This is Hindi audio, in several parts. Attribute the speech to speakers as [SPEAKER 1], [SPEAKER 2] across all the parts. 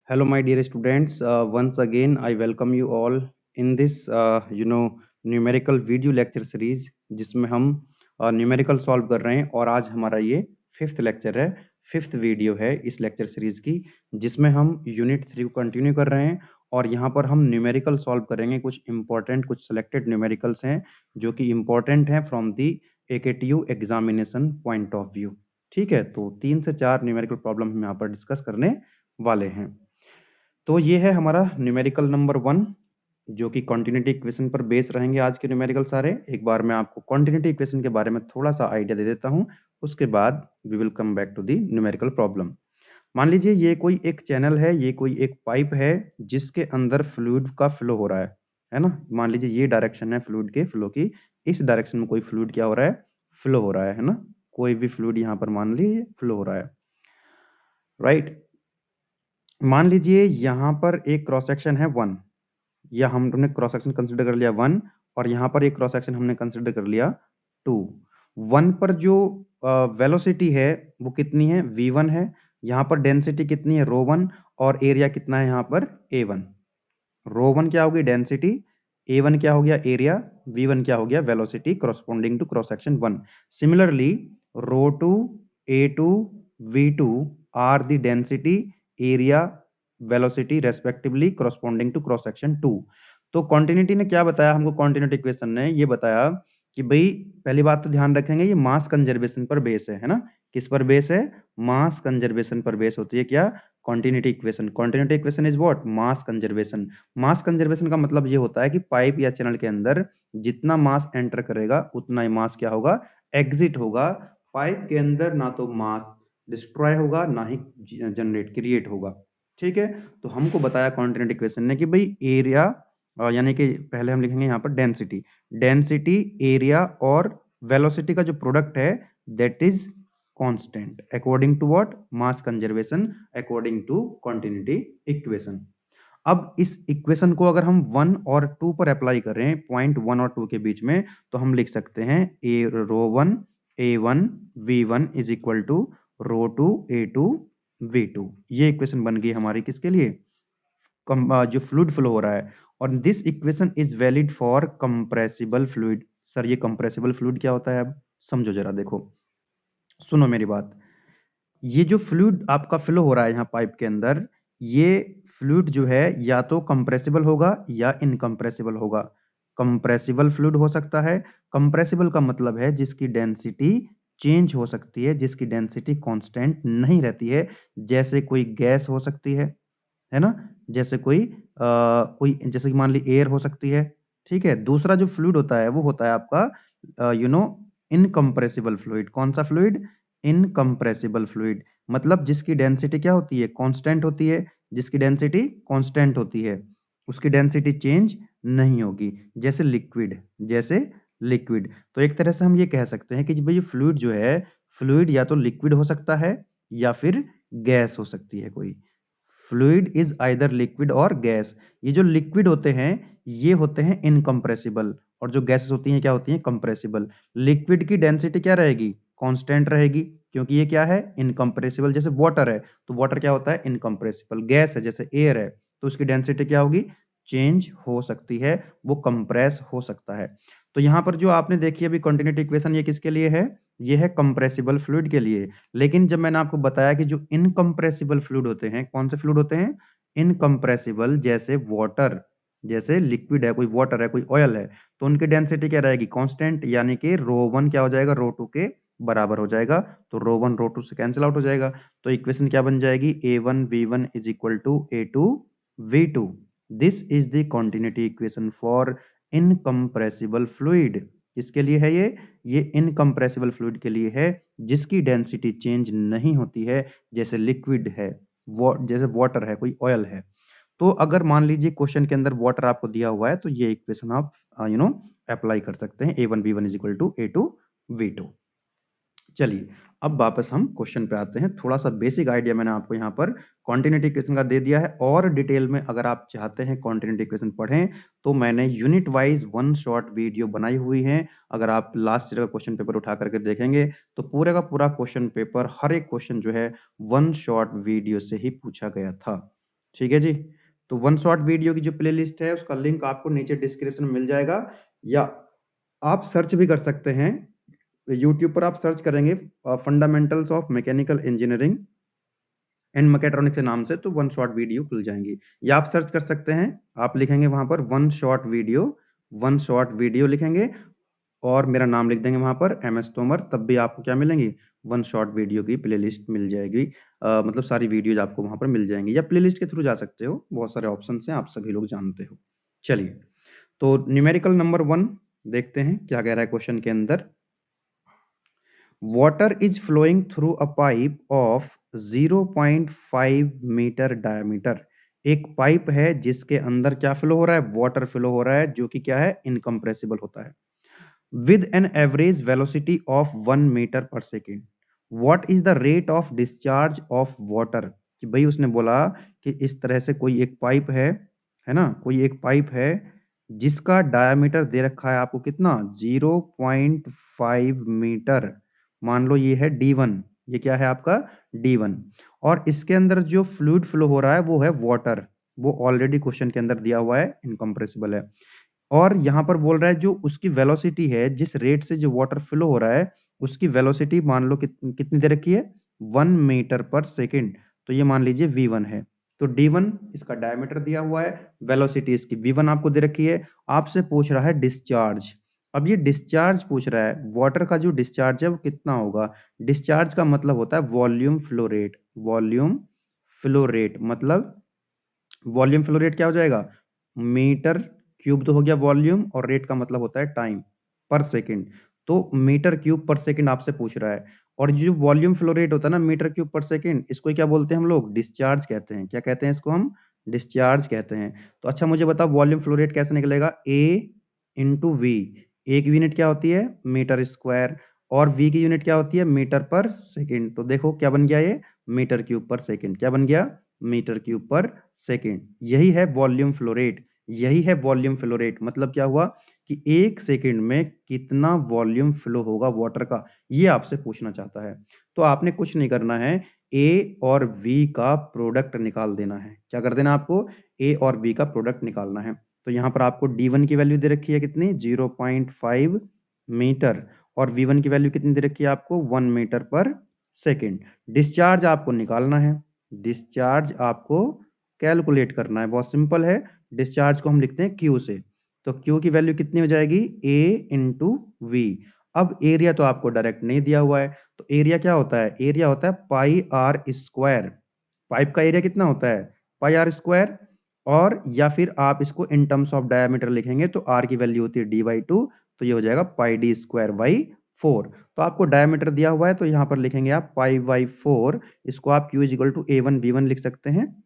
[SPEAKER 1] Hello, my dear students. Once again, I welcome you all in this, numerical video lecture series, जिसमें हम न्यूमेरिकल सॉल्व कर रहे हैं। और आज हमारा ये फिफ्थ लेक्चर है, फिफ्थ वीडियो है इस लेक्चर सीरीज की, जिसमें हम यूनिट 3 को कंटिन्यू कर रहे हैं। और यहाँ पर हम न्यूमेरिकल सॉल्व करेंगे। कुछ इंपॉर्टेंट, कुछ सेलेक्टेड न्यूमेरिकल्स हैं जो कि इंपॉर्टेंट हैं from the AKTU examination point of view. ठीक है, तो 3 से 4 न्यूमेरिकल प्रॉब्लम हम यहाँ पर डिस्कस करने वाले हैं। तो ये है हमारा न्यूमेरिकल नंबर 1, जो कि कॉन्टिन्यूटी इक्वेशन पर बेस रहेंगे आज के न्यूमेरिकल सारे। एक बार मैं आपको कॉन्टिन्यूटी इक्वेशन के बारे में थोड़ा सा आइडिया दे देता हूं, उसके बाद we will come back to the numerical problem. मान लीजिए ये कोई एक चैनल है, ये कोई एक पाइप है जिसके अंदर फ्लूइड का फ्लो हो रहा है ना। मान लीजिए ये डायरेक्शन है फ्लूइड के फ्लो की, इस डायरेक्शन में कोई फ्लूइड क्या हो रहा है, फ्लो हो रहा है ना। कोई भी फ्लूइड यहाँ पर मान लीजिए फ्लो हो रहा है, राइट। मान लीजिए यहाँ पर एक क्रॉस सेक्शन है 1, या हमने क्रॉस सेक्शन कंसिडर कर लिया 1, और यहाँ पर एक क्रॉस सेक्शन हमने कंसिडर कर लिया 2। 1 पर जो वेलोसिटी है वो कितनी है, v1 है। यहाँ पर डेंसिटी कितनी है, ρ1, और एरिया कितना है यहाँ पर, a1। ρ1 क्या होगी, डेंसिटी, a1 क्या हो गया, एरिया, v1 क्या हो गया, velocity corresponding to cross section 1। Similarly ρ2, a2, v2 are the density, area, velocity respectively corresponding to cross section 2। तो कॉन्टिन्यूटी ने क्या बताया हमको, कॉन्टिन्यूटी इक्वेशन ने ये बताया कि भाई पहली बात तो ध्यान रखेंगे, ये मास कंजर्वेशन पर बेस है ना। किस पर बेस है, मास कंजर्वेशन पर बेस होती है क्या, continuity equation. Continuity equation is what, mass conservation. Mass conservation का मतलब ये होता है कि पाइप या चैनल के अंदर जितना मास एंटर करेगा उतना ही मास क्या होगा, एग्जिट होगा। पाइप के अंदर ना तो मास डिस्ट्रॉय होगा, ना ही जनरेट क्रिएट होगा। ठीक है, तो हमको बताया कॉन्टिन्यूटी इक्वेशन ने कि भाई एरिया, यानी कि पहले हम लिखेंगे यहाँ पर डेंसिटी, डेंसिटी, एरिया और वेलोसिटी का जो प्रोडक्ट है that is constant according to what, mass conservation, according to continuity equation. अब इस इक्वेशन को अगर हम 1 और 2 पर अप्लाई करें, पॉइंट 1 और 2 के बीच में, तो हम लिख सकते हैं ए ρ1 a1 v1 is equal to ρ2 a2 v2। ये इक्वेशन बन गई हमारी किसके लिए, जो फ्लूइड फ्लो हो रहा है। और this equation is valid for compressible fluid. Sir ये कंप्रेसिबल फ्लूइड क्या होता है, अब समझो जरा, देखो सुनो मेरी बात। ये जो फ्लूइड आपका फ्लो हो रहा है यहाँ पाइप के अंदर, ये फ्लूइड जो है या तो कंप्रेसिबल होगा या इनकंप्रेसिबल होगा। कंप्रेसिबल फ्लूइड हो सकता है, कंप्रेसिबल का मतलब है जिसकी डेंसिटी चेंज हो सकती है, जिसकी डेंसिटी कांस्टेंट नहीं रहती है। जैसे कोई गैस हो सकती है ना, जैसे कोई जैसे कि मान ली एयर हो सकती है। ठीक है, दूसरा जो फ्लूइड होता है वो होता है आपका इनकंप्रेसिबल फ्लूइड। कौन सा फ्लूइड, इनकंप्रेसिबल फ्लूइड, मतलब जिसकी डेंसिटी क्या होती है, कांस्टेंट होती है। जिसकी डेंसिटी कांस्टेंट होती है, उसकी डेंसिटी चेंज नहीं होगी, जैसे लिक्विड, जैसे लिक्विड। तो एक तरह से हम ये कह सकते हैं कि भाई फ्लूइड जो है, फ्लूइड या तो लिक्विड हो सकता है या फिर गैस हो सकती है कोई। फ्लूइड इज आइदर लिक्विड और गैस। ये जो लिक्विड होते हैं ये होते हैं इनकंप्रेसिबल, और जो गैसेस होती हैं क्या होती हैं, कंप्रेसिबल। लिक्विड की डेंसिटी क्या रहेगी, कांस्टेंट रहेगी, क्योंकि ये क्या है, इनकंप्रेसिबल। जैसे वाटर है तो वाटर क्या होता है, इनकंप्रेसिबल। गैस है जैसे एयर है तो उसकी डेंसिटी क्या होगी, चेंज हो सकती है, वो कंप्रेस हो सकता है। तो यहाँ पर जो आपने देखी अभी कंटिन्यूटी इक्वेशन, ये किसके लिए है, ये है कंप्रेसिबल फ्लूइड के लिए। लेकिन जब मैंने आपको बताया कि जो इनकंप्रेसिबल फ्लूइड होते हैं, कौन से फ्लूइड होते हैं, इनकंप्रेसिबल, जैसे वाटर, जैसे लिक्विड है, कोई वाटर है, कोई ऑयल है, तो उनकी डेंसिटी क्या रहेगी, कांस्टेंट, यानी कि ρ1 क्या हो जाएगा, ρ2 के बराबर हो जाएगा। तो ρ1 ρ2 से कैंसिल आउट हो जाएगा। तो इक्वेशन क्या बन जाएगी, a1 v1 is equal to a2 v2। This is the continuity equation for incompressible fluid. किसके लिए है ये इनकंप्रेसिबल फ्लूइड के लिए है, जिसकी डेंसिटी चेंज नहीं होती है, जैसे लिक्विड है, जैसे वाटर है, कोई ऑयल है। तो अगर मान लीजिए क्वेश्चन के अंदर वाटर आपको दिया हुआ है तो ये इक्वेशन आप अप्लाई कर सकते हैं, a1 b1 is equal to a2 v2। चलिए अब वापस हम क्वेश्चन पे आते हैं। थोड़ा सा बेसिक आइडिया मैंने आपको यहाँ पर कॉन्टिन्यूटी इक्वेशन का दे दिया है, और डिटेल में अगर आप चाहते हैं कॉन्टिन्यूटी इक्वेशन पढ़ें तो मैंने unit wise one shot video बनाई हुई है। अगर आप लास्ट ईयर का क्वेश्चन पेपर उठा करके देखेंगे तो पूरे का पूरा क्वेश्चन पेपर, हर एक क्वेश्चन जो है वन शॉट वीडियो से ही पूछा गया था। ठीक है जी। तो वन शॉट वीडियो की जो प्लेलिस्ट है उसका लिंक आपको नीचे डिस्क्रिप्शन में मिल जाएगा, या आप सर्च भी कर सकते हैं। यूट्यूब पर आप सर्च करेंगे fundamentals of mechanical engineering and mechatronics के नाम से, तो वन शॉट वीडियो खुल जाएंगी। या आप सर्च कर सकते हैं, आप लिखेंगे वहां पर वन शॉट वीडियो लिखेंगे और मेरा नाम लिख देंगे वहां पर MS तोमर, तब भी आपको क्या मिलेंगी, वन शॉट वीडियो की प्लेलिस्ट मिल जाएगी। मतलब सारी वीडियोज आपको वहां पर मिल जाएंगी, या प्लेलिस्ट के थ्रू जा सकते हो, बहुत सारे ऑप्शन हैं, आप सभी लोग जानते हो। चलिए, तो न्यूमेरिकल नंबर 1 देखते हैं क्या कह रहा है क्वेश्चन के अंदर। Water is flowing through a pipe of 0.5 metre diameter. एक पाइप है जिसके अंदर क्या फ्लो हो रहा है, वाटर फ्लो हो रहा है, जो कि क्या है, इनकम्प्रेसिबल होता है, with an average velocity of 1 meter per second. What is the rate of discharge of water? कि भाई उसने बोला कि इस तरह से कोई एक पाइप है ना, कोई एक पाइप है जिसका डायमीटर दे रखा है आपको कितना, 0.5 मीटर। मान लो ये है D1, ये क्या है आपका D1, और इसके अंदर जो फ्लूइड फ्लो हो रहा है वो है वाटर, वो ऑलरेडी क्वेश्चन के अंदर दिया हुआ है, इनकम्प्रेसिबल है। और यहां पर बोल रहा है जो उसकी वेलोसिटी है, जिस रेट से जो वाटर फ्लो हो रहा है, उसकी वेलोसिटी मान लो कितनी दे रखी है, 1 मीटर पर सेकेंड। तो ये मान लीजिए V1 है, तो D1 इसका डायमीटर दिया हुआ है, वेलोसिटी इसकी V1 आपको दे रखी है। आपसे पूछ रहा है डिस्चार्ज। अब ये डिस्चार्ज पूछ रहा है, वाटर का जो डिस्चार्ज है वो कितना होगा। डिस्चार्ज का मतलब होता है volume flow rate. Volume flow rate मतलब, वॉल्यूम फ्लो रेट क्या हो जाएगा, मीटर क्यूब तो हो गया वॉल्यूम, और रेट का मतलब होता है टाइम पर सेकंड। तो मीटर क्यूब पर सेकंड आपसे पूछ रहा है, और जो वॉल्यूम फ्लो रेट होता है ना, मीटर क्यूब पर सेकंड, इसको क्या बोलते हैं हम लोग, डिस्चार्ज कहते हैं। क्या कहते हैं इसको हम, डिस्चार्ज कहते हैं। तो अच्छा मुझे बताओ वॉल्यूम फ्लो रेट कैसे निकलेगा, A इंटू वी। ए की यूनिट क्या होती है, मीटर स्क्वायर, और V की यूनिट क्या होती है, मीटर पर सेकंड। तो देखो क्या बन गया ये, मीटर क्यूब पर सेकंड। क्या बन गया, मीटर क्यूब पर सेकंड। यही है वॉल्यूम फ्लो रेट, यही है वॉल्यूम फ्लो रेट। मतलब क्या हुआ कि एक सेकंड में कितना वॉल्यूम फ्लो होगा वाटर का, ये आपसे पूछना चाहता है। तो आपने कुछ नहीं करना है, A और V का प्रोडक्ट निकाल देना है। क्या कर देना आपको, A और V का प्रोडक्ट निकालना है। तो यहां पर आपको D1 की वैल्यू दे रखी है कितनी, 0.5 मीटर, और V1 की वैल्यू कितनी दे रखी है आपको, 1 मीटर पर सेकेंड। डिस्चार्ज आपको निकालना है, डिस्चार्ज आपको कैलकुलेट करना है, बहुत सिंपल है। डिस्चार्ज को हम लिखते हैं Q से, तो Q की वैल्यू कितनी हो जाएगी, A इंटू वी। अब एरिया तो आपको डायरेक्ट नहीं दिया हुआ है, तो एरिया क्या होता है, एरिया होता है पाई आर स्क्वायर। पाइप का एरिया कितना होता है, पाई आर स्क्वायर, और या फिर आप इसको इन टर्म्स ऑफ डायमीटर लिखेंगे तो आर की वैल्यू होती है D/2, तो ये हो जाएगा पाई D स्क्वायर बाई 4। तो आपको डायमीटर दिया हुआ है, तो यहाँ पर लिखेंगे आप पाई बाई 4। इसको आप Q is equal to A1 B1 लिख सकते हैं,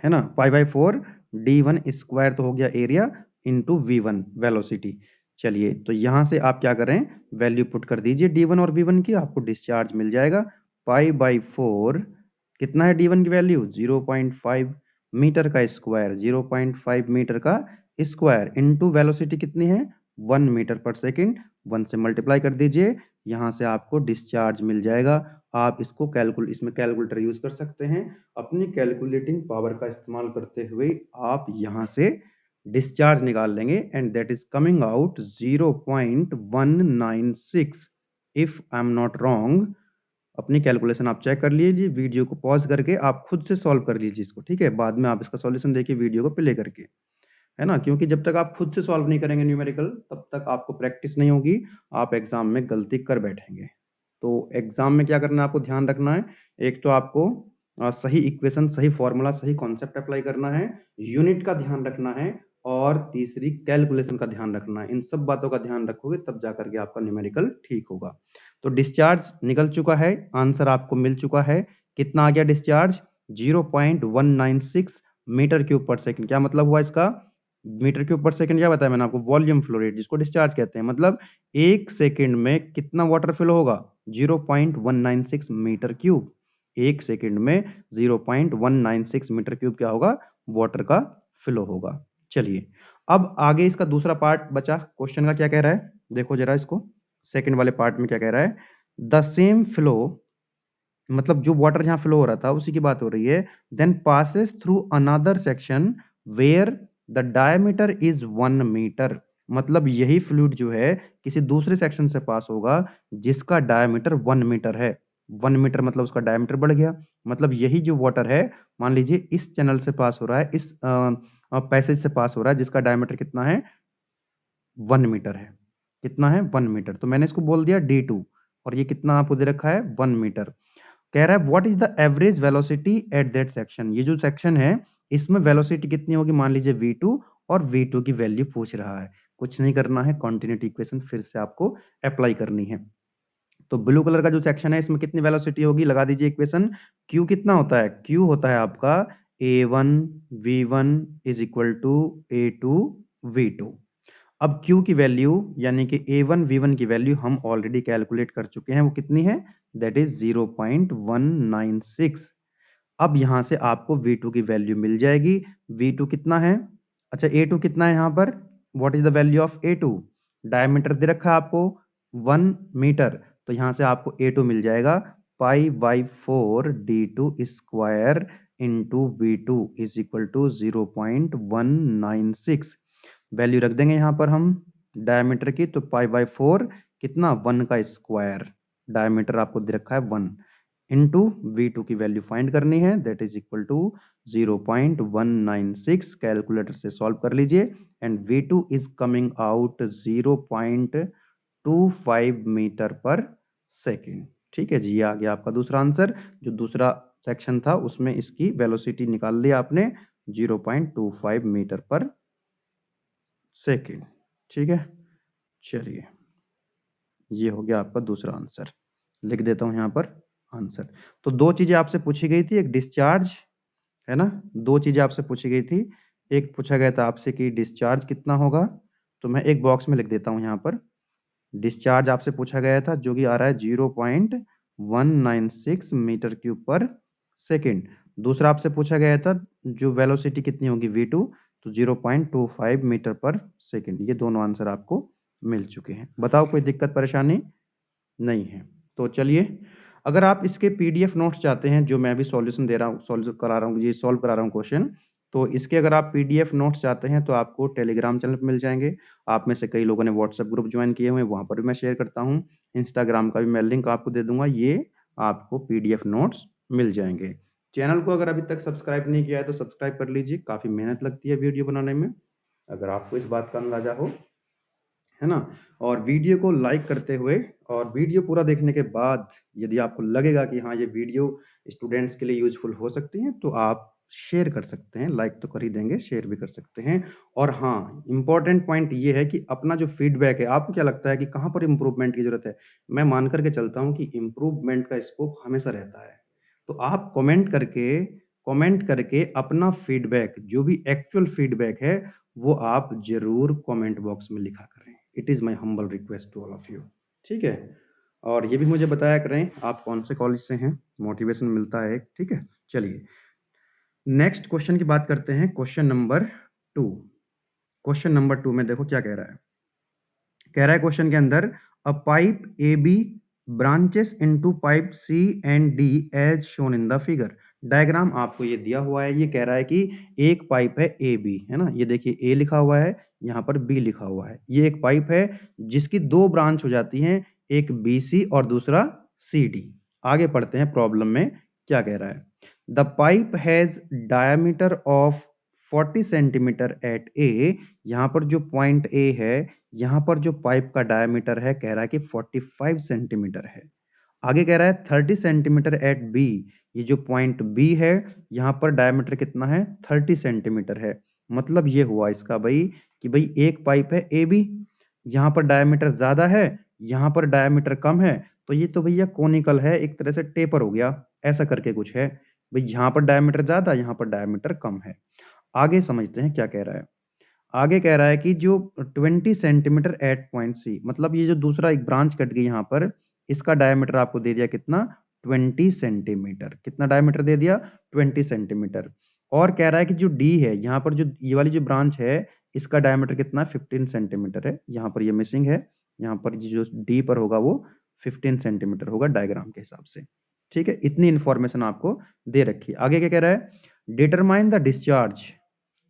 [SPEAKER 1] है ना, पाई बाई 4 D1 स्क्वायर तो हो गया एरिया, इंटू V1 वेलोसिटी। चलिए, तो यहां से आप क्या करें, वैल्यू पुट कर दीजिए D1 और V1 की, आपको डिस्चार्ज मिल जाएगा। पाई बाई 4 कितना है D1 की वैल्यू, 0.5 मीटर का स्क्वायर, 0.5 मीटर का स्क्वायर, इंटू वेलोसिटी कितनी है, 1 मीटर पर सेकेंड। 1 से मल्टीप्लाई कर दीजिए, यहां से आपको डिस्चार्ज मिल जाएगा। आप इसको इसमें कैलकुलेटर यूज कर सकते हैं। अपनी कैलकुलेटिंग पावर का इस्तेमाल करते हुए आप यहां से डिस्चार्ज निकाल लेंगे, and that is coming out 0.196, if I am not wrong. अपनी कैलकुलेशन आप चेक कर लीजिए, वीडियो को पॉज करके आप खुद से सॉल्व कर लीजिए इसको, ठीक है, बाद में आप इसका सॉल्यूशन देखिए वीडियो को प्ले करके, है ना, क्योंकि जब तक आप खुद से सॉल्व नहीं करेंगे न्यूमेरिकल, तब तक आपको प्रैक्टिस नहीं होगी, आप एग्जाम में गलती कर बैठेंगे। तो एग्जाम में क्या करना है, आपको ध्यान रखना है, एक तो आपको सही इक्वेशन, सही फॉर्मूला, सही कॉन्सेप्ट अप्लाई करना है, यूनिट का ध्यान रखना है, और तीसरी कैलकुलेशन का ध्यान रखना है। इन सब बातों का ध्यान रखोगे तब जाकर के आपका न्यूमेरिकल ठीक होगा। तो डिस्चार्ज निकल चुका है, आंसर आपको मिल चुका है। कितना आ गया डिस्चार्ज, 0.196 मीटर क्यूब पर सेकंड। क्या मतलब हुआ इसका, मीटर क्यूब पर सेकंड क्या बताया मैंने आपको, वॉल्यूम फ्लो रेट, जिसको डिस्चार्ज कहते हैं। मतलब एक सेकंड में कितना वाटर फ्लो होगा, 0.196 मीटर क्यूब। एक सेकंड में 0.196 मीटर क्यूब क्या होगा, वाटर का फ्लो होगा। चलिए, अब आगे इसका दूसरा पार्ट बचा, क्वेश्चन का क्या कह रहा है, देखो जरा इसको, सेकंड वाले पार्ट में क्या कह रहा है, द सेम फ्लो मतलब जो वाटर यहाँ फ्लो हो रहा था उसी की बात हो रही है। Then passes through another section where the diameter is 1 metre. मतलब यही फ्लूइड जो है किसी दूसरे सेक्शन से पास होगा जिसका डायमीटर 1 मीटर है। 1 मीटर मतलब उसका डायमीटर बढ़ गया। मतलब यही जो वाटर है, मान लीजिए इस चैनल से पास हो रहा है, इस पैसेज से पास हो रहा है, जिसका डायमीटर कितना है, 1 मीटर है। कितना है, 1 मीटर। तो मैंने इसको बोल दिया D2, और ये कितना आपको दे रखा है, 1 मीटर। कह रहा है what is the average velocity at that section. ये जो सेक्शन है इसमें वेलोसिटी कितनी होगी, मान लीजिए V2, और V2 की वैल्यू पूछ रहा है। कुछ नहीं करना है, कॉन्टिन्यूटी इक्वेशन फिर से आपको अप्लाई करनी है। तो ब्लू कलर का जो सेक्शन है इसमें कितनी वेलोसिटी होगी, लगा दीजिए इक्वेशन। Q कितना होता है, Q होता है आपका A1 V1 is equal to A2 V2। अब Q की वैल्यू यानी कि A1 V1 की वैल्यू हम ऑलरेडी कैलकुलेट कर चुके हैं, वो कितनी है, दैट इज 0.196। अब यहां से आपको V2 की वैल्यू मिल जाएगी। V2 कितना है, अच्छा A2 कितना है यहाँ पर, what is the value of A2, diameter दे रखा है आपको 1 मीटर। तो यहां से आपको A2 मिल जाएगा pi D2 square into V2 is equal to 0.196। Value रख देंगे यहाँ पर हम डायमीटर की, तो पाई/4 कितना, 1 का स्क्वायर, डायमीटर आपको दे रखा है 1, इंटू V2 की वैल्यू फाइंड करनी है, that is equal to 0.196। Calculator से सॉल्व कर लीजिए and V2 is coming out 0.25 metre per second. ठीक है जी, ये आ गया आपका दूसरा आंसर। जो दूसरा सेक्शन था उसमें इसकी वेलोसिटी निकाल लिया आपने 0.25 मीटर पर सेकेंड। ठीक है, चलिए ये हो गया आपका दूसरा आंसर। लिख देता हूं यहाँ पर आंसर। तो दो चीजें आपसे पूछी गई थी, एक डिस्चार्ज है ना, दो चीजें आपसे पूछी गई थी। एक पूछा गया था आपसे कि डिस्चार्ज कितना होगा, तो मैं एक बॉक्स में लिख देता हूं यहाँ पर। डिस्चार्ज आपसे पूछा गया था जो कि आ रहा है 0.196 मीटर क्यूब पर सेकेंड। दूसरा आपसे पूछा गया था जो वेलोसिटी कितनी होगी V2, तो 0.25 मीटर पर सेकेंड। ये दोनों आंसर आपको मिल चुके हैं। बताओ कोई दिक्कत परेशानी नहीं है। तो चलिए, अगर आप इसके PDF नोट्स चाहते हैं, जो मैं अभी सॉल्यूशन दे रहा हूँ, सॉल्व करा रहा हूँ, ये सॉल्व करा रहा हूँ क्वेश्चन, तो इसके अगर आप PDF नोट्स चाहते हैं तो आपको टेलीग्राम चैनल पर मिल जाएंगे। आप में से कई लोगों ने व्हाट्सएप ग्रुप ज्वाइन किए हुए हैं, वहां पर भी मैं शेयर करता हूँ। इंस्टाग्राम का भी मैं लिंक आपको दे दूंगा, ये आपको PDF नोट्स मिल जाएंगे। चैनल को अगर अभी तक सब्सक्राइब नहीं किया है तो सब्सक्राइब कर लीजिए, काफी मेहनत लगती है वीडियो बनाने में, अगर आपको इस बात का अंदाजा हो, है ना। और वीडियो को लाइक करते हुए, और वीडियो पूरा देखने के बाद यदि आपको लगेगा कि हाँ ये वीडियो स्टूडेंट्स के लिए यूजफुल हो सकती है, तो आप शेयर कर सकते हैं। लाइक तो कर ही देंगे, शेयर भी कर सकते हैं। और हाँ, इंपॉर्टेंट पॉइंट ये है कि अपना जो फीडबैक है, आपको क्या लगता है कि कहाँ पर इंप्रूवमेंट की जरूरत है। मैं मान करके चलता हूँ कि इंप्रूवमेंट का स्कोप हमेशा रहता है। तो आप कमेंट करके अपना फीडबैक, जो भी एक्चुअल फीडबैक है, वो आप जरूर कमेंट बॉक्स में लिखा करें। It is my humble request to all of you. ठीक है, और ये भी मुझे बताया करें आप कौन से कॉलेज से हैं, मोटिवेशन मिलता है। ठीक है, चलिए नेक्स्ट क्वेश्चन की बात करते हैं। Question number 2। क्वेश्चन नंबर 2 में देखो क्या कह रहा है। कह रहा है क्वेश्चन के अंदर, a pipe AB branches into pipe C and D as shown in the figure. Diagram आपको ये दिया हुआ है। ये कह रहा है कि एक पाइप है AB, है ना, ये देखिए A लिखा हुआ है, यहाँ पर B लिखा हुआ है। ये एक पाइप है जिसकी दो ब्रांच हो जाती हैं, एक BC और दूसरा CD। आगे पढ़ते हैं प्रॉब्लम में क्या कह रहा है। The pipe has diameter of 40 centimetre at A। यहाँ पर जो पॉइंट A है, यहाँ पर जो पाइप का डायमीटर है, कह रहा है कि 45 सेंटीमीटर है। आगे कह रहा है 30 सेंटीमीटर एट B। ये जो पॉइंट B है, यहाँ पर डायमीटर कितना है, 30 सेंटीमीटर है। मतलब ये हुआ इसका भाई कि भाई एक पाइप है AB, यहाँ पर डायमीटर ज्यादा है, यहाँ पर डायमीटर कम है, तो ये तो भैया कोनिकल है, एक तरह से टेपर हो गया, ऐसा करके कुछ है भाई। यहाँ पर डायमीटर ज्यादा, यहाँ पर डायमीटर कम है। आगे समझते हैं क्या कह रहा है। आगे कह रहा है कि जो 20 सेंटीमीटर एट पॉइंट C, मतलब ये जो दूसरा एक ब्रांच कट गई यहाँ पर, इसका डायमीटर आपको दे दिया कितना, 20 सेंटीमीटर। कितना डायमीटर दे दिया, 20 सेंटीमीटर। और कह रहा है कि जो D है, यहाँ पर जो ये वाली जो ब्रांच है, इसका डायमीटर कितना, 15 सेंटीमीटर है। यहाँ पर ये मिसिंग है, यहाँ पर जो D पर होगा वो 15 सेंटीमीटर होगा डायग्राम के हिसाब से। ठीक है, इतनी इंफॉर्मेशन आपको दे रखी है। आगे क्या कह रहा है, डिटरमाइन द डिस्चार्ज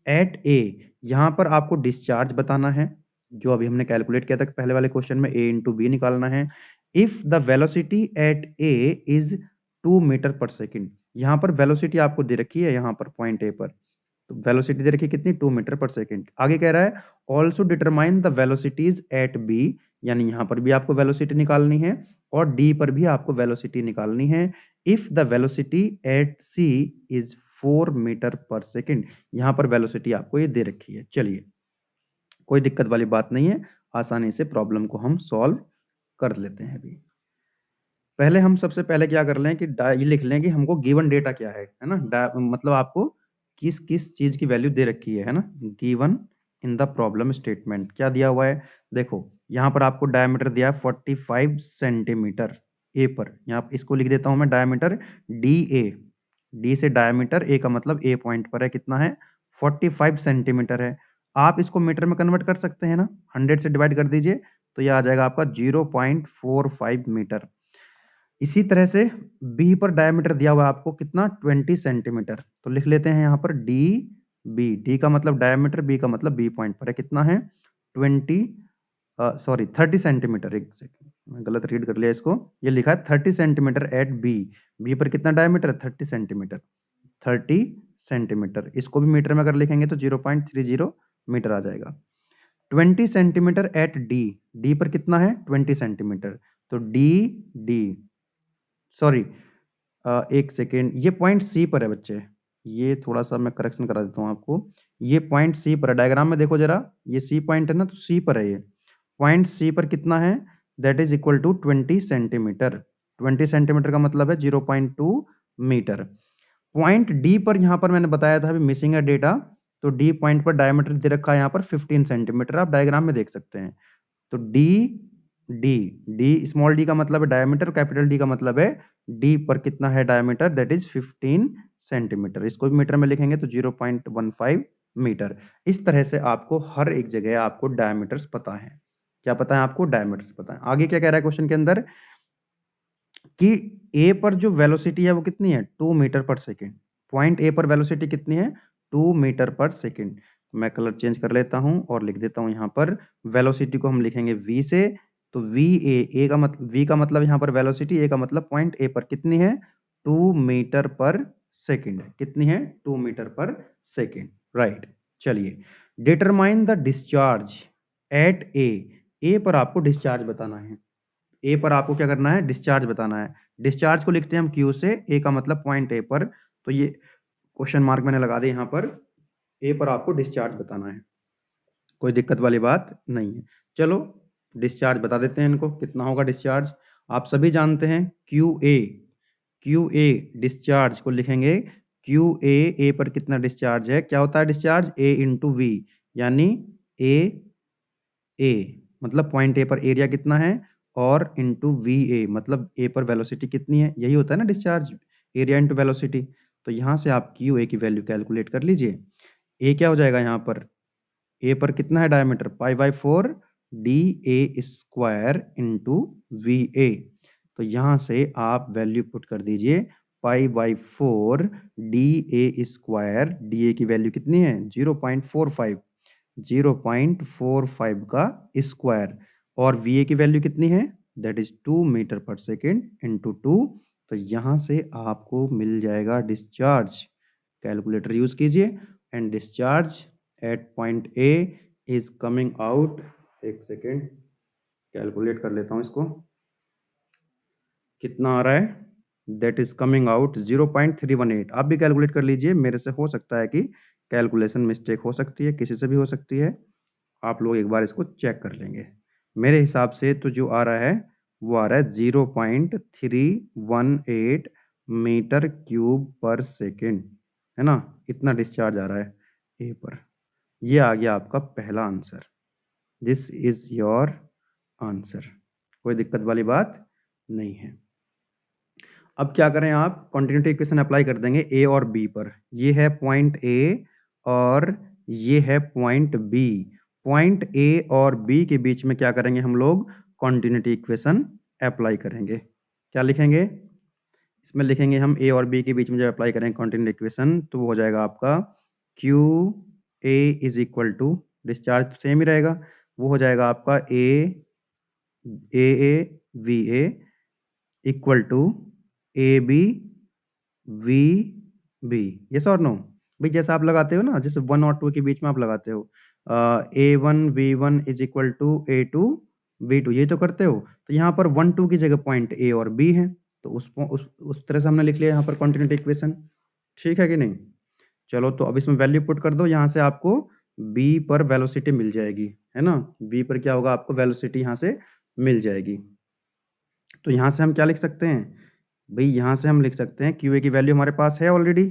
[SPEAKER 1] एट ए, यहां पर आपको डिस्चार्ज बताना है, जो अभी हमने कैलकुलेट किया था पहले वाले क्वेश्चन में, ए इंटू बी निकालना है। If the velocity at A is 2 metre per second, यहां पर वेलोसिटी आपको दे रखी है, यहां पर पॉइंट ए पर, तो वेलोसिटी दे रखी है कितनी, 2 मीटर पर सेकेंड। आगे कह रहा है also determine the velocities at B, यानी यहां पर भी आपको वेलोसिटी निकालनी है और डी पर भी आपको वेलोसिटी निकालनी है। If the velocity at C is 4 metre per second, यहां पर वेलोसिटी आपको ये दे रखी है। चलिए, कोई दिक्कत वाली बात नहीं है, आसानी से प्रॉब्लम को हम सॉल्व कर लेते हैं। अभी पहले हम सबसे पहले क्या कर लें कि ये लिख लें कि हमको गिवन डेटा क्या है ना, मतलब आपको किस किस चीज की वैल्यू दे रखी है ना, given in the problem statement क्या दिया हुआ है। देखो यहाँ पर आपको डायमीटर दिया है 45 सेंटीमीटर ए पर, यहाँ इसको लिख देता हूं मैं डायमीटर डी ए, डी से डायमीटर, ए का मतलब ए पॉइंट पर है, कितना है 45 सेंटीमीटर है। आप इसको मीटर में कन्वर्ट कर सकते हैं ना, 100 से डिवाइड कर दीजिए तो यह आ जाएगा आपका 0.45 मीटर। इसी तरह से बी पर डायमीटर दिया हुआ है आपको कितना 20 सेंटीमीटर, तो लिख लेते हैं यहाँ पर डी बी, डी का मतलब डायमीटर, बी का मतलब बी पॉइंट पर है, कितना है 30 सेंटीमीटर। एक सेकंड, मैं गलत रीड कर लिया इसको, ये लिखा है 30 सेंटीमीटर एट बी, बी पर कितना डायमीटर है 30 सेंटीमीटर, 30 सेंटीमीटर। इसको भी मीटर में अगर लिखेंगे तो 0.30 मीटर आ जाएगा। 20 सेंटीमीटर एट डी, डी पर कितना है 20 सेंटीमीटर, तो डी डी सॉरी एक सेकेंड, ये पॉइंट सी पर है बच्चे, ये थोड़ा सा मैं करेक्शन करा देता हूँ आपको, ये पॉइंट सी पर है, डायग्राम में देखो जरा, ये सी पॉइंट है ना, तो सी पर है ये पॉइंट, सी पर कितना है, that is equal to 20 centimetre. 20 centimetre का मतलब है 0.2 मीटर। पॉइंट डी पर यहाँ पर मैंने बताया था अभी मिसिंग है डेटा, तो डी पॉइंट पर डायमीटर दे रखा है यहाँ पर 15 सेंटीमीटर, आप डायग्राम में देख सकते हैं। तो D D D small D का मतलब है डायमीटर, कैपिटल डी का मतलब है डी पर कितना है डायमीटर, दैट इज 15 सेंटीमीटर। इसको भी मीटर में लिखेंगे तो 0.15 मीटर। इस तरह से आपको हर एक जगह आपको डायमीटर्स पता है। क्या पता है आपको, डायमीटर्स पता है। आगे क्या कह रहा है क्वेश्चन के अंदर कि ए पर जो वेलोसिटी है वो कितनी है 2 metre per second, point A पर वेलोसिटी कितनी है 2 मीटर पर सेकेंड। मैं कलर चेंज कर लेता हूं और लिख देता हूं यहाँ पर वेलोसिटी को हम लिखेंगे v से, तो वी ए का मतलब, v का मतलब यहाँ पर वेलोसिटी, ए का मतलब पॉइंट ए पर कितनी है 2 मीटर पर सेकेंड है, कितनी है 2 मीटर पर सेकेंड, राइट। चलिए, डिटरमाइन द डिस्चार्ज एट ए पर आपको डिस्चार्ज बताना है, ए पर आपको क्या करना है डिस्चार्ज बताना है। डिस्चार्ज को लिखते हैं हम क्यू से, ए का मतलब पॉइंट ए पर, तो ये क्वेश्चन मार्क मैंने लगा दिया यहाँ पर, ए पर आपको डिस्चार्ज बताना है, कोई दिक्कत वाली बात नहीं है। चलो डिस्चार्ज बता देते हैं इनको, कितना होगा डिस्चार्ज। आप सभी जानते हैं क्यू ए डिस्चार्ज को लिखेंगे क्यू ए पर कितना डिस्चार्ज है, क्या होता है डिस्चार्ज ए इंटू वी, यानी ए मतलब पॉइंट ए पर एरिया कितना है और इंटू वी ए मतलब ए पर वेलोसिटी कितनी है, यही होता है ना डिस्चार्ज, एरिया इंटू वेलोसिटी। तो यहां से आप क्यू ए की वैल्यू कैलकुलेट कर लीजिए। ए क्या हो जाएगा यहाँ पर, ए पर कितना है diameter π/4 D A square into V A, तो यहां से आप वैल्यू पुट कर दीजिए π/4 D A square, D A की वैल्यू कितनी है 0.45, 0.45 का स्क्वायर, और वी ए की वैल्यू कितनी है that is 2 metre per second into 2, तो यहां से आपको मिल जाएगा डिस्चार्ज। कैलकुलेटर यूज कीजिए and discharge eight point A is coming out, एक सेकेंड कैलकुलेट कर लेता हूं इसको, कितना आ रहा है, दैट इज कमिंग आउट 0.318। आप भी कैलकुलेट कर लीजिए, मेरे से हो सकता है कि कैलकुलेशन मिस्टेक हो सकती है, किसी से भी हो सकती है, आप लोग एक बार इसको चेक कर लेंगे। मेरे हिसाब से तो जो आ रहा है वो आ रहा है 0.318 मीटर क्यूब पर सेकेंड, है ना, इतना डिस्चार्ज आ रहा है ए पर। ये आ गया आपका पहला answer, this is your answer, कोई दिक्कत वाली बात नहीं है। अब क्या करें, आप कंटिन्यूटी इक्वेशन अप्लाई कर देंगे ए और बी पर, ये है पॉइंट ए और ये है पॉइंट बी, पॉइंट ए और बी के बीच में क्या करेंगे हम लोग कंटिन्यूटी इक्वेशन अप्लाई करेंगे। क्या लिखेंगे, इसमें लिखेंगे हम ए और बी के बीच में जब अप्लाई करेंगे कॉन्टिन्यूटी इक्वेशन तो वो हो जाएगा आपका Q A is equal to, discharge same ही रहेगा, वो हो जाएगा आपका A V A equal to A B V B. Yes और नो? भाई जैसा आप लगाते हो ना, जैसे 1 और 2 के बीच में आप लगाते हो A1 V1 is equal to A2 V2, ये तो करते हो। तो यहाँ पर 1 2 की जगह पॉइंट ए और बी है, तो उस तरह से हमने लिख लिया यहाँ पर कॉन्टिन्यूटी इक्वेशन। ठीक है कि नहीं? चलो तो अब इसमें वैल्यू पुट कर दो, यहाँ से आपको बी पर वेलोसिटी मिल जाएगी, है ना? बी पर क्या होगा, आपको वेलोसिटी यहाँ से मिल जाएगी। तो यहाँ से हम क्या लिख सकते हैं भाई, यहाँ से हम लिख सकते हैं क्यू ए की वैल्यू हमारे पास है ऑलरेडी,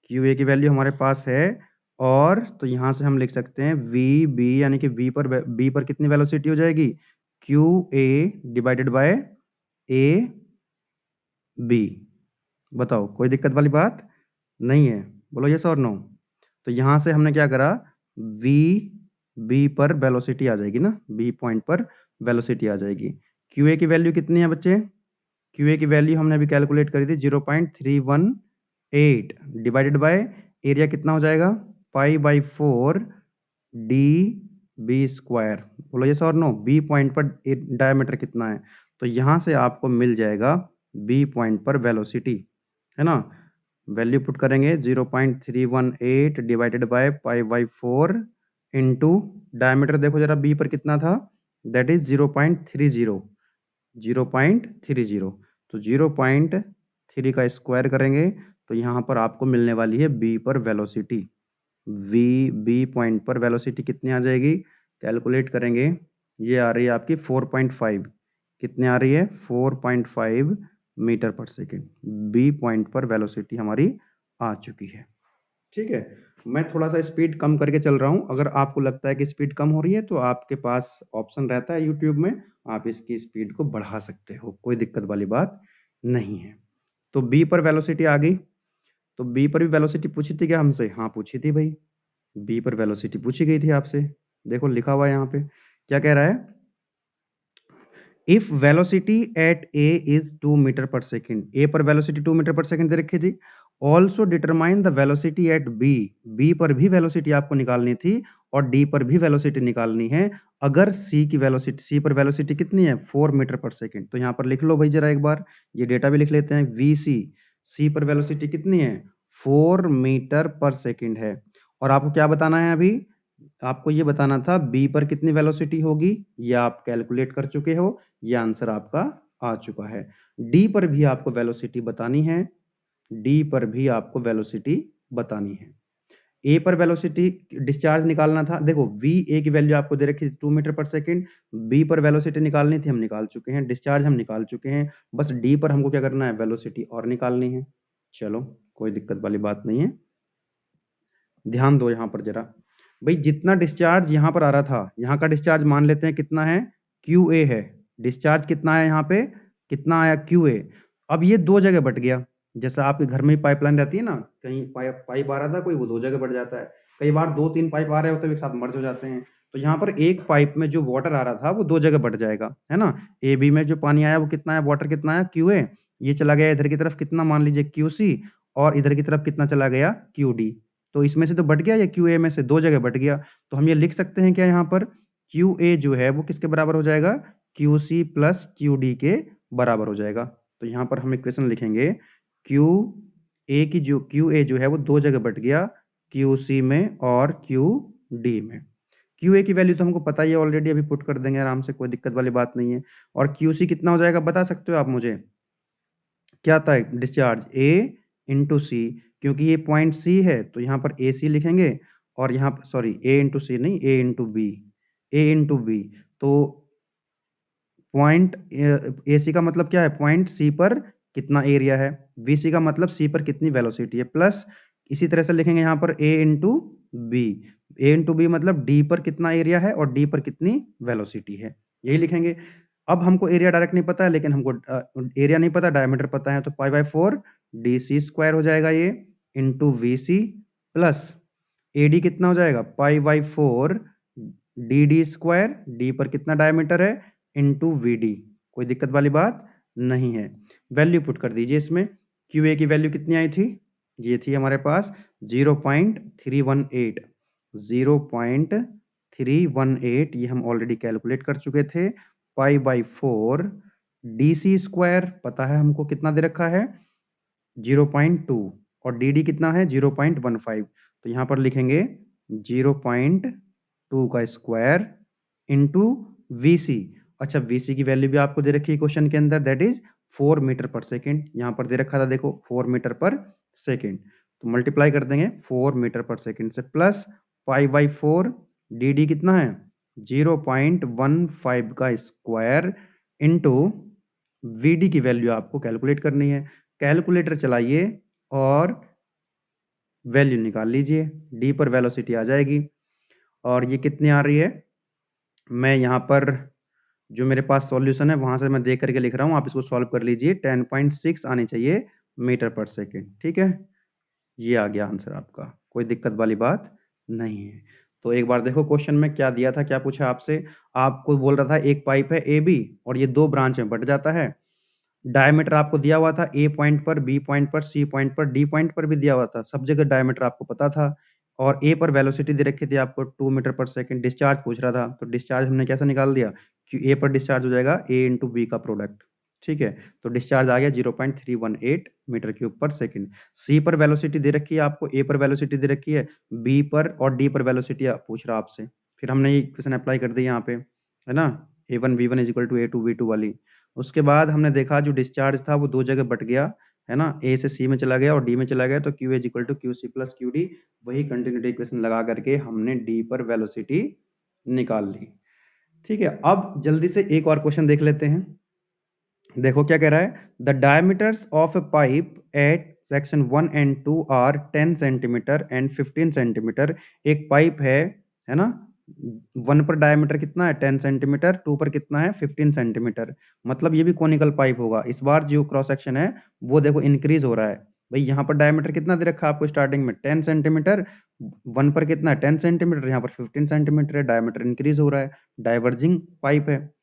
[SPEAKER 1] क्यू ए की वैल्यू हमारे पास है, और तो यहाँ से हम लिख सकते हैं वी बी, यानी कि बी पर कितनी वेलोसिटी हो जाएगी, Q A divided by A B. बताओ कोई दिक्कत वाली बात नहीं है? बोलो यस और नो? तो यहाँ से हमने क्या करा, वी बी पर वेलोसिटी आ जाएगी ना, बी पॉइंट पर वेलोसिटी आ जाएगी। क्यू ए की वैल्यू कितनी है बच्चे? क्यू ए की वैल्यू हमने अभी कैलकुलेट करी थी 0.318 डिवाइडेड बाय एरिया कितना हो जाएगा, pi by 4 D B square. बोलो यस और नो? बी पॉइंट पर डायमीटर कितना है, तो यहाँ से आपको मिल जाएगा बी पॉइंट पर वेलोसिटी, है ना? वैल्यू पुट करेंगे 0.318 divided by pi by 4 into diameter, देखो जरा बी पर कितना था, दैट इज 0.30, 0.30, तो 0.3 का स्क्वायर करेंगे तो यहाँ पर आपको मिलने वाली है बी पर वेलोसिटी। बी पॉइंट पर वेलोसिटी कितनी आ जाएगी, कैलकुलेट करेंगे, ये आ रही है आपकी 4.5। कितने आ रही है? 4.5 metre per second B point पर वेलोसिटी हमारी आ चुकी है। ठीक है, मैं थोड़ा सा स्पीड कम करके चल रहा हूँ, अगर आपको लगता है कि स्पीड कम हो रही है तो आपके पास ऑप्शन रहता है यूट्यूब में, आप इसकी स्पीड को बढ़ा सकते हो, कोई दिक्कत वाली बात नहीं है। तो बी पर वेलोसिटी आ गई, तो बी पर भी वेलोसिटी पूछी थी क्या हमसे? हाँ पूछी थी भाई, बी पर वेलोसिटी पूछी गई थी आपसे। देखो लिखा हुआ है यहाँ पे, क्या कह रहा है, if velocity at A is 2 metre per second, A पर वेलोसिटी 2 मीटर पर सेकेंड दे रखी थी, also determine the velocity at B, B पर भी वेलोसिटी आपको निकालनी थी और डी पर भी वेलोसिटी निकालनी है, अगर सी की वेलोसिटी, सी पर वेलोसिटी कितनी है, 4 मीटर पर सेकेंड। तो यहाँ पर लिख लो भाई जरा एक बार, ये डेटा भी लिख लेते हैं, वी सी पर वेलोसिटी कितनी है, 4 मीटर पर सेकेंड है, और आपको क्या बताना है अभी, आपको ये बताना था बी पर कितनी वेलोसिटी होगी, ये आप कैलकुलेट कर चुके हो, ये आंसर आपका आ चुका है। डी पर भी आपको वेलोसिटी बतानी है, डी पर भी आपको वेलोसिटी बतानी है। ए पर वेलोसिटी डिस्चार्ज निकालना था, देखो वी ए की वैल्यू आपको दे रखी थी 2 मीटर पर सेकेंड, बी पर वेलोसिटी निकालनी थी, हम निकाल चुके हैं, डिस्चार्ज हम निकाल चुके हैं, बस डी पर हमको क्या करना है, वेलोसिटी और निकालनी है। चलो कोई दिक्कत वाली बात नहीं है, ध्यान दो यहाँ पर जरा, भाई जितना डिस्चार्ज यहाँ पर आ रहा था, यहाँ का डिस्चार्ज मान लेते हैं कितना है, क्यू ए है, डिस्चार्ज कितना है यहाँ पे, कितना आया, क्यू ए। अब ये दो जगह बट गया, जैसा आपके घर में पाइपलाइन रहती है ना, कहीं पाइप आ रहा था कोई, वो दो जगह बढ़ जाता है, कई बार 2 3 पाइप आ रहे होते हैं एक साथ मर्ज हो जाते हैं, तो यहाँ पर एक पाइप में जो वाटर आ रहा था वो दो जगह बढ़ जाएगा, है ना? ए बी में जो पानी आया वो कितना है, वाटर कितना है, क्यू ए, ये चला गया इधर की तरफ कितना, मान लीजिए क्यू सी, और इधर की तरफ कितना चला गया, क्यू डी। तो इसमें से तो बढ़ गया, या क्यू ए में से दो जगह बढ़ गया, तो हम ये लिख सकते हैं क्या, यहाँ पर क्यू ए जो है वो किसके बराबर हो जाएगा, Q C plus Q D के बराबर हो जाएगा। तो यहाँ पर हम इक्वेशन लिखेंगे, क्यू ए जो है वो दो जगह बढ़ गया, क्यू सी में और क्यू डी में। क्यू ए की वैल्यू तो हमको पता ही है ऑलरेडी, अभी पुट कर देंगे आराम से, कोई दिक्कत वाली बात नहीं है। और क्यू सी कितना हो जाएगा बता सकते हो आप मुझे, क्या था डिस्चार्ज, ए इंटू सी, क्योंकि ये पॉइंट सी है तो यहाँ पर ए सी लिखेंगे, और यहाँ पर सॉरी ए इंटू सी नहीं, ए इंटू बी, ए इंटू बी, तो पॉइंट ए सी का मतलब क्या है, पॉइंट सी पर कितना एरिया है, बी सी का मतलब सी पर कितनी वेलोसिटी है, प्लस इसी तरह से लिखेंगे यहाँ पर ए इंटू बी, ए इंटू बी मतलब डी पर कितना एरिया है और डी पर कितनी वेलोसिटी है, यही लिखेंगे। अब हमको एरिया डायरेक्ट नहीं पता है, लेकिन हमको एरिया नहीं पता, डायमीटर पता है, तो pi by 4 D C square हो जाएगा ये, into V C, plus A D कितना हो जाएगा, pi by 4 D D square, D पर कितना डायमीटर है, इंटू वी डी। कोई दिक्कत वाली बात नहीं है, वैल्यू पुट कर दीजिए इसमें, QA की वैल्यू कितनी आई थी, ये थी हमारे पास 0.318, 0.318, ये हम ऑलरेडी कैलकुलेट कर चुके थे। पाई बाई 4 DC स्क्वायर पता है हमको कितना दे रखा है 0.2 और DD कितना है 0.15, तो यहाँ पर लिखेंगे 0.2 का स्क्वायर इंटू VC। अच्छा, VC की वैल्यू भी आपको दे रखी है क्वेश्चन के अंदर, that is 4 metre per second. यहाँ पर दे रखा था देखो 4 मीटर पर सेकेंड, तो मल्टीप्लाई कर देंगे 4 मीटर पर सेकेंड से, प्लस पाई बाई 4 DD कितना है 0.15 का स्क्वायर इंटू VD की वैल्यू आपको कैलकुलेट करनी है। कैलकुलेटर चलाइए और वैल्यू निकाल लीजिए, डी पर वेलोसिटी आ जाएगी और ये कितनी आ रही है, मैं यहाँ पर जो मेरे पास सॉल्यूशन है वहां से मैं देख करके लिख रहा हूँ, आप इसको सॉल्व कर लीजिए। 10.6 आनी चाहिए मीटर पर सेकेंड, ठीक है, ये आ गया आंसर आपका, कोई दिक्कत वाली बात नहीं है। तो एक बार देखो क्वेश्चन में क्या दिया था, क्या पूछा आपसे, आपको बोल रहा था एक पाइप है AB और ये दो ब्रांच में बट जाता है। डायमीटर आपको दिया हुआ था A पॉइंट पर, B पॉइंट पर, C पॉइंट पर, D पॉइंट पर भी दिया हुआ था, सब जगह डायमीटर आपको पता था। और A पर वेलोसिटी दे रखी थी आपको 2 मीटर पर सेकंड। डिस्चार्ज पूछ रहा था, तो डिस्चार्ज हमने कैसे निकाल दिया कि A पर डिस्चार्ज हो जाएगा A इंटू B का प्रोडक्ट, ठीक है, तो डिस्चार्ज आ गया 0.318 मीटर क्यूब पर सेकंड। C पर वेलोसिटी दे रखी है आपको, A पर वेलोसिटी दे रखी है, B पर और D पर वेलोसिटी पूछ रहा आपसे, फिर हमने ये इक्वेशन अप्लाई कर दी यहाँ पे, है ना, A1 V1 is equal to A2 V2 वाली। उसके बाद हमने देखा जो डिस्चार्ज था वो दो जगह बट गया, है ना, A से C में चला गया और D में चला गया, तो Q is equal to QC plus QD, वही कंटिन्यूटी इक्वेशन लगा करके हमने D पर वेलोसिटी निकाल ली। ठीक है, अब जल्दी से एक और क्वेश्चन देख लेते हैं। देखो क्या कह रहा है, the diameters of a pipe at section 1 and 2 are 10 centimetre and 15 centimetre. एक पाइप है ना, 1 पर डायमीटर कितना है 10 सेंटीमीटर, 2 पर कितना है 15 सेंटीमीटर, मतलब ये भी कोनिकल पाइप होगा। इस बार जो क्रॉस सेक्शन है वो देखो इंक्रीज हो रहा है। भाई यहाँ पर डायमीटर कितना दे रखा है आपको स्टार्टिंग में 10 सेंटीमीटर, 1 पर कितना है 10 सेंटीमीटर, यहाँ पर 15 सेंटीमीटर है, डायमीटर इंक्रीज हो रहा है, डाइवर्जिंग पाइप है।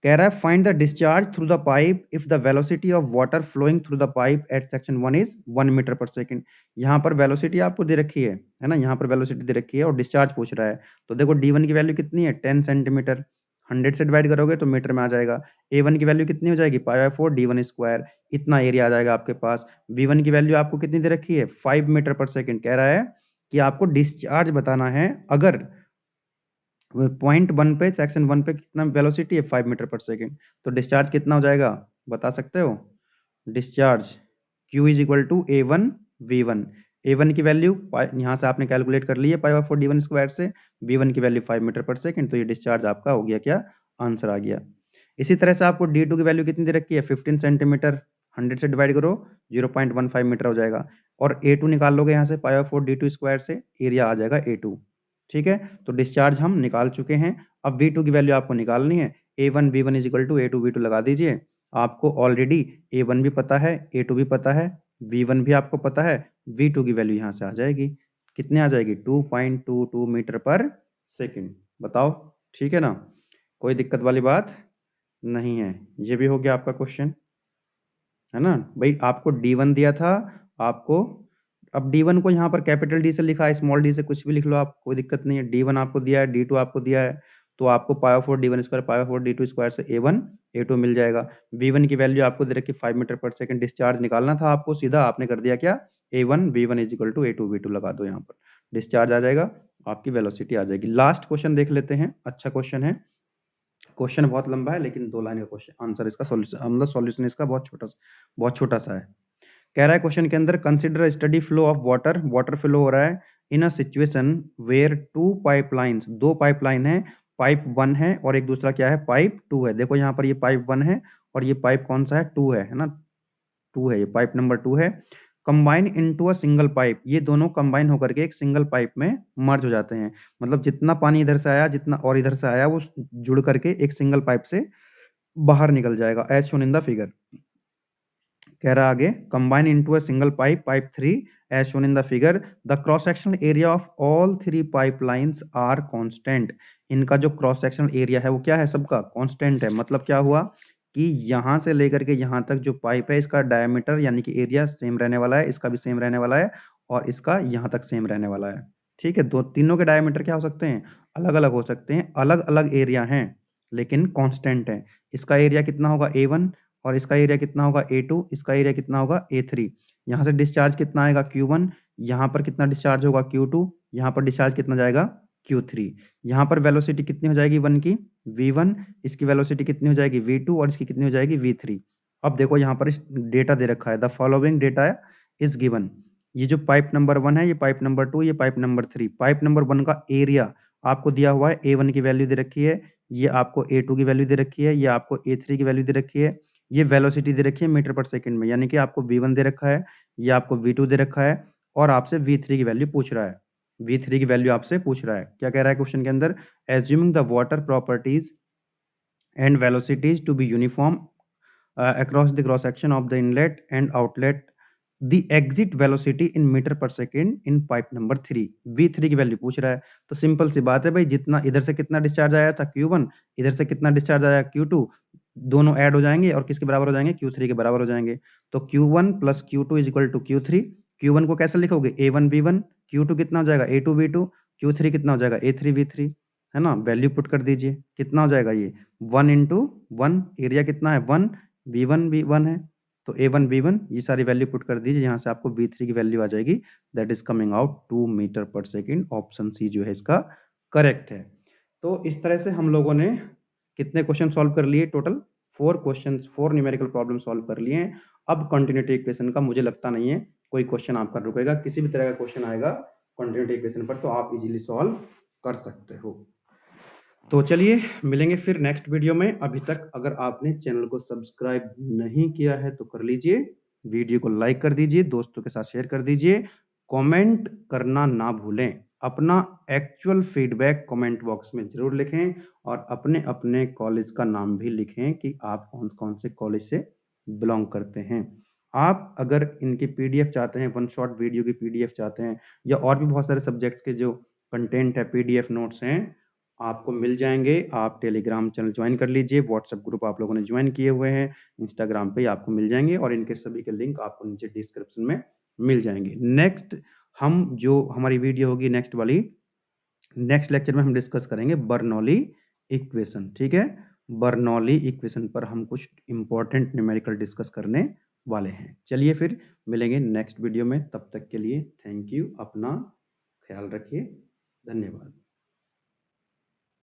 [SPEAKER 1] कह रहा है find the discharge through the pipe if the velocity of water flowing through the pipe at section 1 is 1 metre per second. यहाँ पर वेलोसिटी आपको दे रखी है ना, यहाँ पर वेलोसिटी दे रखी है और डिस्चार्ज पूछ रहा है, तो देखो D1 की वैल्यू कितनी है 10 सेंटीमीटर, 100 से डिवाइड करोगे तो मीटर में आ जाएगा। A1 की वैल्यू कितनी हो जाएगी पाई बाई 4 D1 स्क्वायर, इतना एरिया आ जाएगा आपके पास। V1 की वैल्यू आपको कितनी दे रखी है 5 मीटर पर सेकेंड। कह रहा है कि आपको डिस्चार्ज बताना है, अगर पॉइंट 1 पे सेक्शन 1 पे कितना वेलोसिटी है 5 मीटर पर सेकेंड, तो डिस्चार्ज कितना हो जाएगा बता सकते हो। Discharge Q is equal to A1 V1, A1 की वैल्यू यहाँ से आपने कैलकुलेट कर ली है पाई बाई 4 D1 स्क्वायर से, V1 की वैल्यू 5 मीटर पर सेकेंड, तो ये डिस्चार्ज आपका हो गया क्या, आंसर आ गया। इसी तरह से आपको D2 की वैल्यू कितनी दे रखी है 15 सेंटीमीटर, 100 से डिवाइड करो 0.15 मीटर हो जाएगा, और A2 निकाल लोगे यहाँ से पाई बाई 4 D2 स्क्वायर से, एरिया आ जाएगा A2। ठीक है, तो डिस्चार्ज हम निकाल चुके हैं। अब V2 की वैल्यू आपको निकालनी है, A1 V1 is equal to A2 V2 लगा दीजिए। आपको ऑलरेडी A1 भी पता है, A2 भी पता है, V1 भी आपको पता है, V2 की वैल्यू यहाँ से आ जाएगी, कितने आ जाएगी 2.22 मीटर पर सेकेंड। बताओ ठीक है ना, कोई दिक्कत वाली बात नहीं है। ये भी हो गया आपका क्वेश्चन, है ना। भाई आपको D1 दिया था आपको, अब D1 को यहाँ पर कैपिटल D से लिखा है, स्मॉल d से कुछ भी लिख लो आप, कोई दिक्कत नहीं है। D1 आपको दिया है, D2 आपको दिया है, तो आपको पाई by 4 D1 square pi by 4 D2 square से A1 A2 मिल जाएगा। V1 की वैल्यू आपको दे रखी 5 मीटर पर सेकंड, डिस्चार्ज निकालना था आपको, सीधा आपने कर दिया क्या A1 V1 is equal to A2 V2 लगा दो, यहाँ पर डिस्चार्ज आ जाएगा, आपकी वेलोसिटी आ जाएगी। लास्ट क्वेश्चन देख लेते हैं, अच्छा क्वेश्चन है, क्वेश्चन बहुत लंबा है लेकिन 2 लाइन का क्वेश्चन आंसर, इसका सॉल्यूशन मतलब सॉल्यूशन इसका बहुत छोटा सा है। कह रहा है क्वेश्चन के अंदर consider study flow of water, water flow हो रहा है in a situation where 2 pipelines, 2 pipeline है, पाइप 1 है और एक दूसरा क्या है पाइप 2 है। देखो यहाँ पर ये पाइप 1 है और ये पाइप कौन सा है 2 है ना, 2 है, ये पाइप नंबर 2 है। Combine into a single pipe, ये दोनों कंबाइन होकर के एक सिंगल पाइप में मर्ज हो जाते हैं, मतलब जितना पानी इधर से आया जितना और इधर से आया वो जुड़ करके एक सिंगल पाइप से बाहर निकल जाएगा, as shown in the figure. कह रहा आगे combine into a single pipe, pipe 3 as shown in the figure, the cross sectional area of all 3 pipelines are constant. इनका जो क्रॉस सेक्शनल एरिया है वो क्या है, सबका कांस्टेंट है। मतलब क्या हुआ कि यहाँ से लेकर के यहाँ तक जो पाइप है इसका डायमीटर यानी कि एरिया सेम रहने वाला है, इसका भी सेम रहने वाला है और इसका यहाँ तक सेम रहने वाला है। ठीक है, तीनों के डायमीटर क्या हो सकते हैं, अलग अलग हो सकते हैं, अलग अलग एरिया हैं लेकिन कांस्टेंट है। इसका एरिया कितना होगा A1 और इसका एरिया कितना होगा A2, इसका एरिया कितना होगा A3। यहाँ से डिस्चार्ज कितना आएगा Q1, यहाँ पर कितना डिस्चार्ज होगा Q2, यहाँ पर डिस्चार्ज कितना जाएगा Q3। यहाँ पर वेलोसिटी कितनी हो जाएगी 1 की V1, इसकी वेलोसिटी कितनी हो जाएगी V2 और इसकी कितनी हो जाएगी V3। अब देखो यहाँ पर डेटा दे रखा है, the following data is given. ये जो पाइप नंबर 1 है, ये पाइप नंबर 2, ये पाइप नंबर 3। पाइप नंबर 1 का एरिया आपको दिया हुआ है, A1 की वैल्यू दे रखी है, ये आपको A2 की वैल्यू दे रखी है, ये आपको A3 की वैल्यू दे रखी है, ये वेलोसिटी दे रखी है मीटर पर सेकंड में, यानी कि आपको V1 दे रखा है, ये आपको V2 दे रखा है और आपसे V3 की वैल्यू पूछ रहा है। V3 की वैल्यू आपसे पूछ रहा है। क्या कह रहा है क्वेश्चन के अंदर, assuming the water properties and velocities to be uniform across the cross section of the inlet and outlet, the exit velocity in meter per second in pipe number 3। V3 की वैल्यू पूछ रहा है, तो सिंपल सी बात है भाई, जितना इधर से कितना डिस्चार्ज आया था Q1, इधर से कितना डिस्चार्ज आया Q2, दोनों ऐड हो जाएंगे और किसके बराबर हो जाएंगे, Q3 के बराबर हो जाएंगे। तो Q1 plus Q2 is equal to Q3। Q1 को कैसे लिखोगे, A1 V1, Q2 कितना हो जाएगा A2 V2, Q3 कितना हो जाएगा A3 V3, है ना। वैल्यू पुट कर दीजिए, कितना हो जाएगा ये 1 इंटू 1, एरिया कितना है 1, V1 भी 1 है, तो A1 V1 ये सारी वैल्यू पुट कर दीजिए, यहाँ से आपको V3 की वैल्यू आ जाएगी, that is coming out 2 metre per second. Option C जो है इसका करेक्ट है। तो इस तरह से हम लोगों ने कितने क्वेश्चन सॉल्व कर लिए, total 4 question, 4 numerical problem solve कर लिए हैं। अब कंटिन्यूटी इक्वेशन का मुझे लगता नहीं है कोई क्वेश्चन आपका रुकेगा, किसी भी तरह का क्वेश्चन आएगा कंटिन्यूटी इक्वेशन पर तो आप इजीली सॉल्व कर सकते हो। तो चलिए मिलेंगे फिर नेक्स्ट वीडियो में। अभी तक अगर आपने चैनल को सब्सक्राइब नहीं किया है तो कर लीजिए, वीडियो को लाइक कर दीजिए, दोस्तों के साथ शेयर कर दीजिए, कमेंट करना ना भूलें, अपना एक्चुअल फीडबैक कमेंट बॉक्स में जरूर लिखें और अपने अपने कॉलेज का नाम भी लिखें कि आप कौन कौन से कॉलेज से बिलोंग करते हैं। आप अगर इनकी पीडीएफ चाहते हैं, वन शॉट वीडियो की पीडीएफ चाहते हैं, या और भी बहुत सारे सब्जेक्ट के जो कंटेंट है, पीडीएफ नोट्स हैं, आपको मिल जाएंगे। आप टेलीग्राम चैनल ज्वाइन कर लीजिए, व्हाट्सएप ग्रुप आप लोगों ने ज्वाइन किए हुए हैं, इंस्टाग्राम पे आपको मिल जाएंगे और इनके सभी के लिंक आपको नीचे डिस्क्रिप्शन में मिल जाएंगे। नेक्स्ट हम जो हमारी वीडियो होगी नेक्स्ट वाली, नेक्स्ट लेक्चर में हम डिस्कस करेंगे बर्नौली इक्वेशन। ठीक है, बर्नौली इक्वेशन पर हम कुछ इंपॉर्टेंट न्यूमेरिकल डिस्कस करने वाले हैं। चलिए फिर मिलेंगे नेक्स्ट वीडियो में, तब तक के लिए थैंक यू, अपना ख्याल रखिए, धन्यवाद।